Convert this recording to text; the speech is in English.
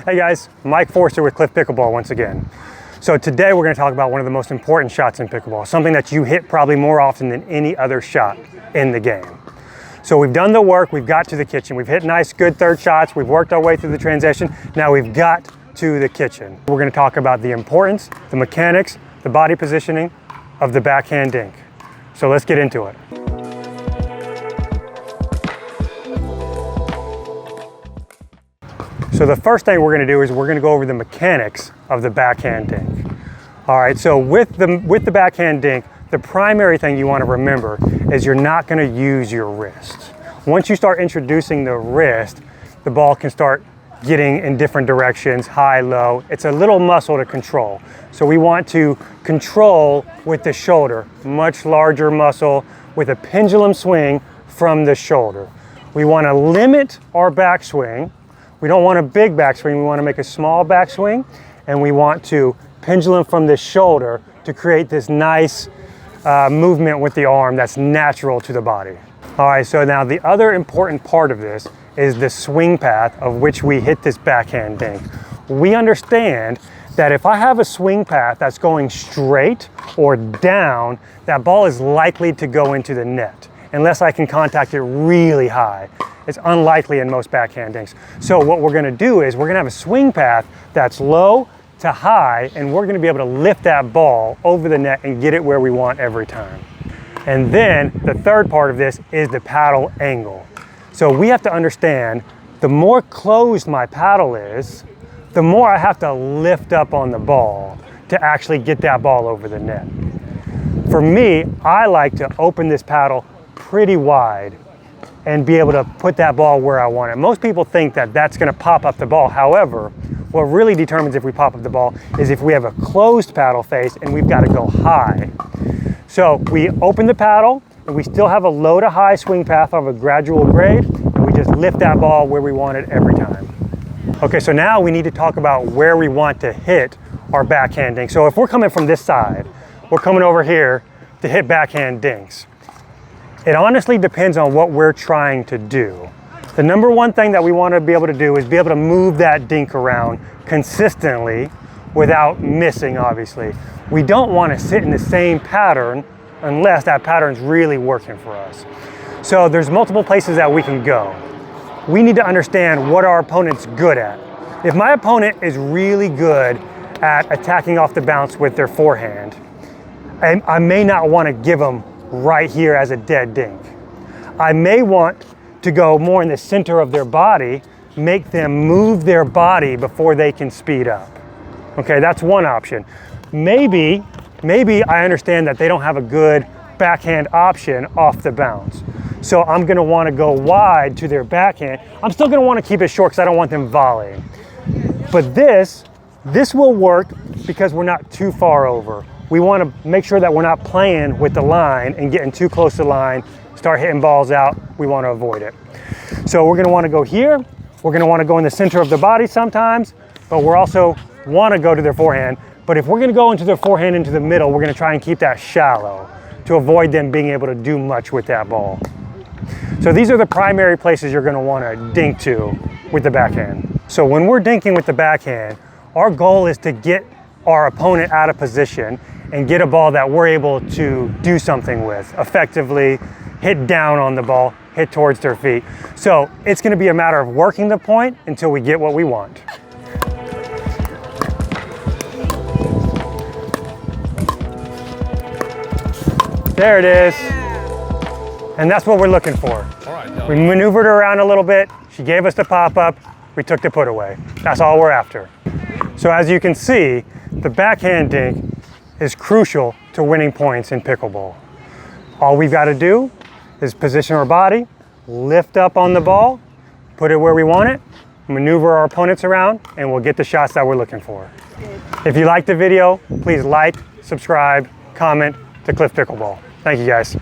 Hey guys, Mike Forster with CliffPickleball once again. So today we're going to talk about one of the most important shots in pickleball, something that you hit probably more often than any other shot in the game. So we've done the work, we've got to the kitchen, we've hit nice good third shots, we've worked our way through the transition, now we've got to the kitchen. We're going to talk about the importance, the mechanics, the body positioning of the backhand dink. So let's get into it. So the first thing we're going to do is we're going to go over the mechanics of the backhand dink. All right, so with the backhand dink, the primary thing you want to remember is you're not going to use your wrist. Once you start introducing the wrist, the ball can start getting in different directions, high, low. It's a little muscle to control. So we want to control with the shoulder, much larger muscle with a pendulum swing from the shoulder. We want to limit our backswing. We don't want a big backswing, we want to make a small backswing, and we want to pendulum from the shoulder to create this nice movement with the arm that's natural to the body. All right, so now the other important part of this is the swing path of which we hit this backhand dink. We understand that if I have a swing path that's going straight or down, that ball is likely to go into the net unless I can contact it really high. It's unlikely in most backhand dinks. So what we're gonna do is we're gonna have a swing path that's low to high, and we're gonna be able to lift that ball over the net and get it where we want every time. And then the third part of this is the paddle angle. So we have to understand the more closed my paddle is, the more I have to lift up on the ball to actually get that ball over the net. For me, I like to open this paddle pretty wide and be able to put that ball where I want it. Most people think that that's gonna pop up the ball. However, what really determines if we pop up the ball is if we have a closed paddle face and we've gotta go high. So we open the paddle and we still have a low to high swing path of a gradual grade, and we just lift that ball where we want it every time. Okay, so now we need to talk about where we want to hit our backhand dink. So if we're coming from this side, we're coming over here to hit backhand dinks. It honestly depends on what we're trying to do. The number one thing that we want to be able to do is be able to move that dink around consistently without missing, obviously. We don't want to sit in the same pattern unless that pattern's really working for us. So there's multiple places that we can go. We need to understand what our opponent's good at. If my opponent is really good at attacking off the bounce with their forehand, I may not want to give them right here as a dead dink. I may want to go more in the center of their body, make them move their body before they can speed up. Okay, that's one option. Maybe I understand that they don't have a good backhand option off the bounce. So I'm gonna wanna go wide to their backhand. I'm still gonna wanna keep it short because I don't want them volleying. But this will work because we're not too far over. We want to make sure that we're not playing with the line and getting too close to the line, start hitting balls out. We want to avoid it. So we're going to want to go here. We're going to want to go in the center of the body sometimes, but we're also want to go to their forehand. But if we're going to go into their forehand into the middle, we're going to try and keep that shallow to avoid them being able to do much with that ball. So these are the primary places you're going to want to dink to with the backhand. So when we're dinking with the backhand, our goal is to get our opponent out of position and get a ball that we're able to do something with effectively, hit down on the ball, hit towards their feet. So it's going to be a matter of working the point until we get what we want. There it is. And that's what we're looking for. We maneuvered her around a little bit. She gave us the pop-up. We took the put away. That's all we're after. So as you can see, the backhand dink is crucial to winning points in pickleball. All we've got to do is position our body, lift up on the ball, put it where we want it, maneuver our opponents around, and we'll get the shots that we're looking for. If you liked the video, please like, subscribe, comment to CliffPickleball. Thank you guys.